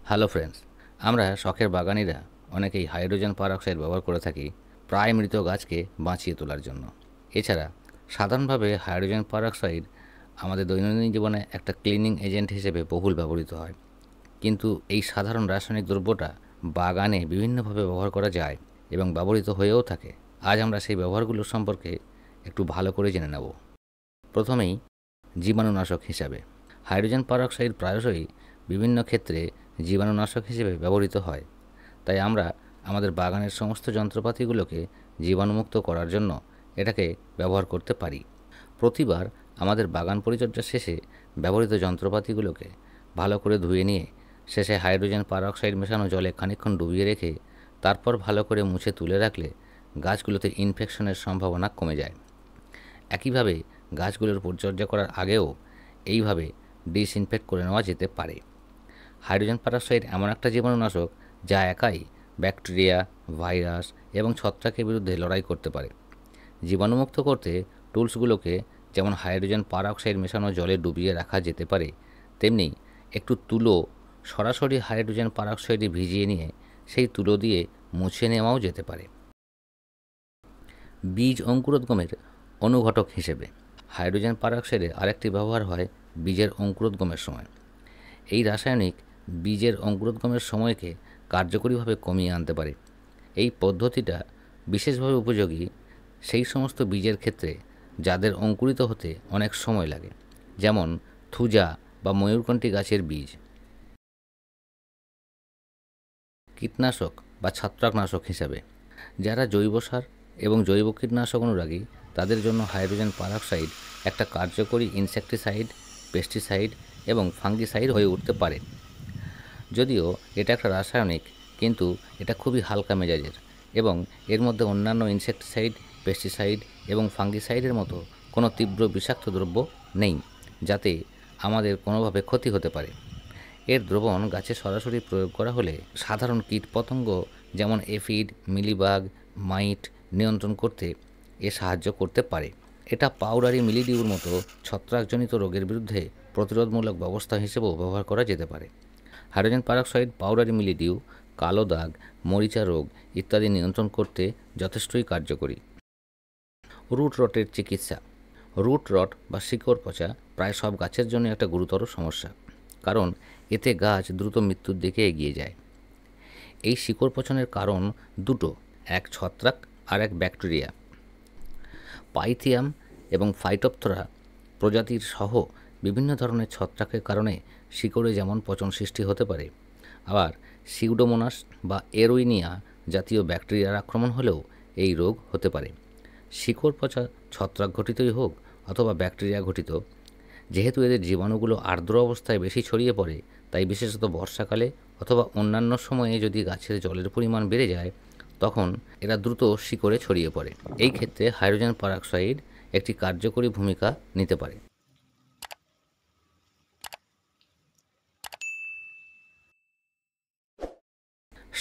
Hello friends, আমরা শখের বাগানিরা অনেকেই হাইড্রোজেন পারঅক্সাইড ব্যবহার করে থাকি প্রায় মৃত গাছকে বাঁচিয়ে তোলার জন্য। এছাড়া সাধারণভাবে হাইড্রোজেন পারঅক্সাইড আমাদের দৈনন্দিন জীবনে একটা ক্লিনিং এজেন্ট হিসেবে বহুল ব্যবহৃত হয়। কিন্তু এই সাধারণ রাসায়নিক দ্রব্যটা বাগানে বিভিন্নভাবে ব্যবহার করা যায় এবং ব্যবহৃত হয়েও থাকে। আজ আমরা সেই ব্যবহারগুলো সম্পর্কে একটু ভালো করে জেনে নেব। প্রথমেই জীবাণুনাশক হিসাবে হাইড্রোজেন পারঅক্সাইড প্রায়শই বিভিন্ন ক্ষেত্রে জীবাণুনাশক হিসেবে ব্যবহৃত হয়। তাই আমরা আমাদের বাগানের সমস্ত যন্ত্রপাতিগুলোকে জীবাণুমুক্ত করার জন্য এটাকে ব্যবহার করতে পারি। প্রতিবার আমাদের বাগান পরিচর্যা শেষে ব্যবহৃত যন্ত্রপাতিগুলোকে ভালো করে ধুয়ে নিয়ে শেষে হাইড্রোজেন পারঅক্সাইড মেশানো জলে খানিকক্ষণ ডুবিয়ে রেখে তারপর ভালো করে মুছে তুলে রাখলে গাছগুলোতে ইনফেকশনের সম্ভাবনা কমে যায়। একইভাবে গাছগুলোর পরিচর্যা করার আগেও এইভাবে ডিসইনফেক্ট করে নেওয়া যেতে পারে। হাইড্রোজেন পারঅক্সাইড এমন একটা জীবাণুনাশক যা একাই ব্যাকটেরিয়া, ভাইরাস এবং ছত্রাকের বিরুদ্ধে লড়াই করতে পারে। জীবাণুমুক্ত করতে টুলসগুলোকে যেমন হাইড্রোজেন পারঅক্সাইড মেশানো জলে ডুবিয়ে রাখা যেতে পারে, তেমনি একটু তুলো সরাসরি হাইড্রোজেন পারঅক্সাইডে ভিজিয়ে নিয়ে সেই তুলো দিয়ে মুছে নেওয়াও যেতে পারে। বীজ অঙ্কুরোদ্গমের অনুঘটক হিসেবে হাইড্রোজেন পারঅক্সাইডের আরেকটি ব্যবহার হয় বীজের অঙ্কুরোদ্গমের সময়। এই রাসায়নিক বীজের অঙ্কুরোদ্গমের সময়কে কার্যকরীভাবে কমিয়ে আনতে পারে। এই পদ্ধতিটা বিশেষভাবে উপযোগী সেই সমস্ত বীজের ক্ষেত্রে যাদের অঙ্কুরিত হতে অনেক সময় লাগে, যেমন থুজা বা ময়ূরকণ্ঠী গাছের বীজ। কীটনাশক বা ছত্রাকনাশক হিসাবে যারা জৈব সার এবং জৈব কীটনাশক অনুরাগী তাদের জন্য হাইড্রোজেন পারঅক্সাইড একটা কার্যকরী ইনসেকটিসাইড, পেস্টিসাইড এবং ফাঙ্গিসাইড হয়ে উঠতে পারে। যদিও এটা একটা রাসায়নিক, কিন্তু এটা খুবই হালকা মেজাজের এবং এর মধ্যে অন্যান্য ইনসেকটিসাইড, পেস্টিসাইড এবং ফাঙ্গিসাইডের মতো কোনো তীব্র বিষাক্ত দ্রব্য নেই যাতে আমাদের কোনোভাবে ক্ষতি হতে পারে। এর দ্রবণ গাছে সরাসরি প্রয়োগ করা হলে সাধারণ কীটপতঙ্গ যেমন এফিড, মিলিবাগ, মাইট নিয়ন্ত্রণ করতে এ সাহায্য করতে পারে। এটা পাউডারি মিলিডিউর মতো ছত্রাকজনিত রোগের বিরুদ্ধে প্রতিরোধমূলক ব্যবস্থা হিসেবেও ব্যবহার করা যেতে পারে। হাইড্রোজেন পারঅক্সাইড পাউডারি মিলিডিউ, কালো দাগ, মরিচা রোগ ইত্যাদি নিয়ন্ত্রণ করতে যথেষ্টই কার্যকরী। রুট রটের চিকিৎসা। রুট রট বা শিকড় পচা প্রায় সব গাছের জন্য একটা গুরুতর সমস্যা, কারণ এতে গাছ দ্রুত মৃত্যুর দিকে এগিয়ে যায়। এই শিকড় পচনের কারণ দুটো, এক ছত্রাক আর এক ব্যাকটেরিয়া। পাইথিয়াম এবং ফাইটোপথরা প্রজাতির সহ বিভিন্ন ধরনের ছত্রাকের কারণে শিকড়ে যেমন পচন সৃষ্টি হতে পারে, আবার সিউডোমোনাস বা এরোইনিয়া জাতীয় ব্যাকটেরিয়ার আক্রমণ হলেও এই রোগ হতে পারে। শিকড় পচা ছত্রাক ঘটিতই হোক অথবা ব্যাকটেরিয়া ঘটিত, যেহেতু এদের জীবাণুগুলো আর্দ্র অবস্থায় বেশি ছড়িয়ে পড়ে, তাই বিশেষত বর্ষাকালে অথবা অন্যান্য সময়ে যদি গাছের জলের পরিমাণ বেড়ে যায় তখন এরা দ্রুত শিকড়ে ছড়িয়ে পড়ে। এই ক্ষেত্রে হাইড্রোজেন পারঅক্সাইড একটি কার্যকরী ভূমিকা নিতে পারে।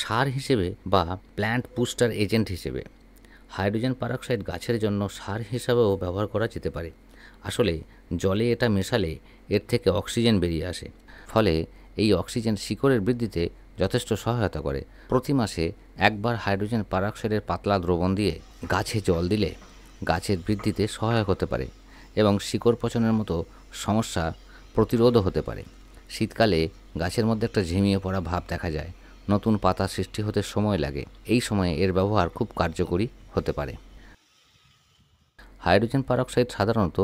সার হিসেবে বা প্ল্যান্ট বুস্টার এজেন্ট হিসেবে হাইড্রোজেন পারঅক্সাইড গাছের জন্য সার হিসাবেও ব্যবহার করা যেতে পারে। আসলে জলে এটা মেশালে এর থেকে অক্সিজেন বেরিয়ে আসে, ফলে এই অক্সিজেন শিকড়ের বৃদ্ধিতে যথেষ্ট সহায়তা করে। প্রতি মাসে একবার হাইড্রোজেন পারঅক্সাইডের পাতলা দ্রবণ দিয়ে গাছে জল দিলে গাছের বৃদ্ধিতে সহায়ক হতে পারে এবং শিকড় পচনের মতো সমস্যা প্রতিরোধও হতে পারে। শীতকালে গাছের মধ্যে একটা ঝিমিয়ে পড়া ভাব দেখা যায়, নতুন পাতা সৃষ্টি হতে সময় লাগে। এই সময়ে এর ব্যবহার খুব কার্যকরী হতে পারে। হাইড্রোজেন পারঅক্সাইড সাধারণত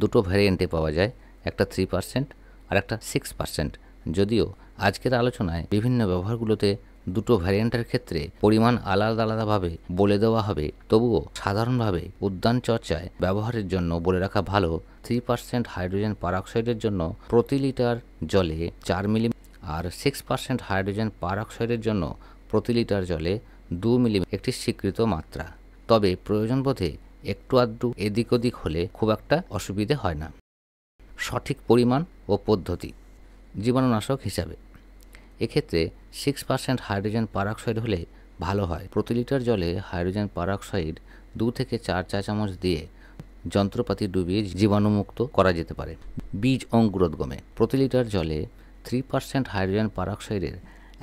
দুটো ভ্যারিয়েন্টে পাওয়া যায়, একটা 3% আর একটা 6%। যদিও আজকের আলোচনায় বিভিন্ন ব্যবহারগুলোতে দুটো ভ্যারিয়েন্টের ক্ষেত্রে পরিমাণ আলাদা আলাদাভাবে বলে দেওয়া হবে, তবুও সাধারণভাবে উদ্যান চর্চায় ব্যবহারের জন্য বলে রাখা ভালো 3% হাইড্রোজেন পারঅক্সাইডের জন্য প্রতি লিটার জলে 4 মিলি আর 6% হাইড্রোজেন পারঅক্সাইডের জন্য প্রতি লিটার জলে 2 মিলি একটি স্বীকৃত মাত্রা। তবে প্রয়োজন বোধে একটু আধটু এদিক ওদিক হলে খুব একটা অসুবিধে হয় না। সঠিক পরিমাণ ও পদ্ধতি। জীবাণুনাশক হিসাবে এক্ষেত্রে 6% হাইড্রোজেন পারঅক্সাইড হলে ভালো হয়। প্রতি লিটার জলে হাইড্রোজেন পারঅক্সাইড 2 থেকে 4 চা চামচ দিয়ে যন্ত্রপাতি ডুবিয়ে জীবাণুমুক্ত করা যেতে পারে। বীজ অঙ্কুরোদ্গমে প্রতি লিটার জলে 3% হাইড্রোজেন পারঅক্সাইডের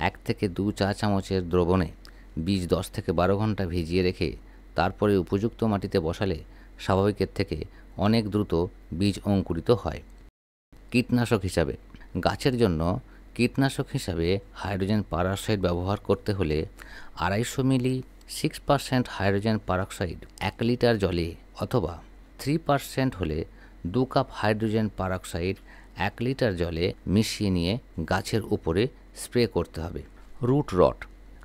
1 থেকে 2 চা চামচের দ্রবণে বীজ 10 থেকে 12 ঘন্টা ভিজিয়ে রেখে তারপরে উপযুক্ত মাটিতে বসালে স্বাভাবিকের থেকে অনেক দ্রুত বীজ অঙ্কুরিত হয়। কীটনাশক হিসাবে গাছের জন্য কীটনাশক হিসাবে হাইড্রোজেন পারঅক্সাইড ব্যবহার করতে হলে 250 মিলি 6% হাইড্রোজেন পারঅক্সাইড 1 লিটার জলে অথবা 3% হলে 2 কাপ হাইড্রোজেন পারঅক্সাইড 1 লিটার জলে মিশিয়ে নিয়ে গাছের উপরে স্প্রে করতে হবে। রুট রট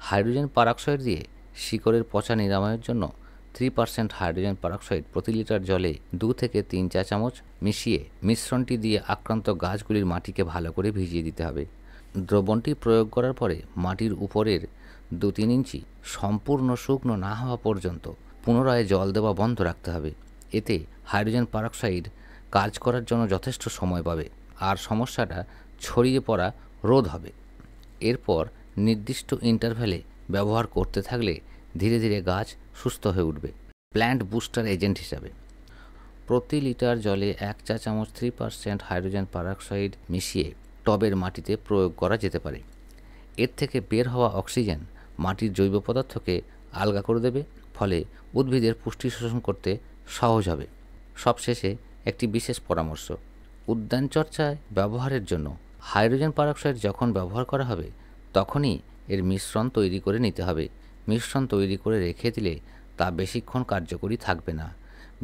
হাইড্রোজেন পারঅক্সাইড দিয়ে শিকড়ের পচা নিরাময়ের জন্য 3% হাইড্রোজেন পারঅক্সাইড প্রতি লিটার জলে 2 থেকে 3 চা চামচ মিশিয়ে মিশ্রণটি দিয়ে আক্রান্ত গাছগুলির মাটিকে ভালো করে ভিজিয়ে দিতে হবে। দ্রবণটি প্রয়োগ করার পরে মাটির উপরের 2-3 ইঞ্চি সম্পূর্ণ শুকনো না হওয়া পর্যন্ত পুনরায় জল দেওয়া বন্ধ রাখতে হবে। এতে হাইড্রোজেন পারঅক্সাইড কাজ করার জন্য যথেষ্ট সময় পাবে আর সমস্যাটা ছড়িয়ে পড়া রোধ হবে। এরপর নির্দিষ্ট ইন্টারভ্যালে ব্যবহার করতে থাকলে ধীরে ধীরে গাছ সুস্থ হয়ে উঠবে। প্ল্যান্ট বুস্টার এজেন্ট হিসাবে প্রতি লিটার জলে 1 চা চামচ 3% হাইড্রোজেন পারঅক্সাইড মিশিয়ে টবের মাটিতে প্রয়োগ করা যেতে পারে। এর থেকে বের হওয়া অক্সিজেন মাটির জৈব পদার্থকে আলগা করে দেবে, ফলে উদ্ভিদের পুষ্টি শোষণ করতে সহজ হবে। সবশেষে একটি বিশেষ পরামর্শ, উদ্যান চর্চায় ব্যবহারের জন্য হাইড্রোজেন পারঅক্সাইড যখন ব্যবহার করা হবে তখনই এর মিশ্রণ তৈরি করে নিতে হবে। মিশ্রণ তৈরি করে রেখে দিলে তা বেশিক্ষণ কার্যকরী থাকবে না।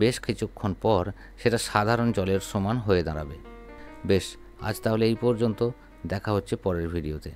বেশ কিছুক্ষণ পর সেটা সাধারণ জলের সমান হয়ে দাঁড়াবে। বেশ, আজ তাহলে এই পর্যন্ত। দেখা হচ্ছে পরের ভিডিওতে।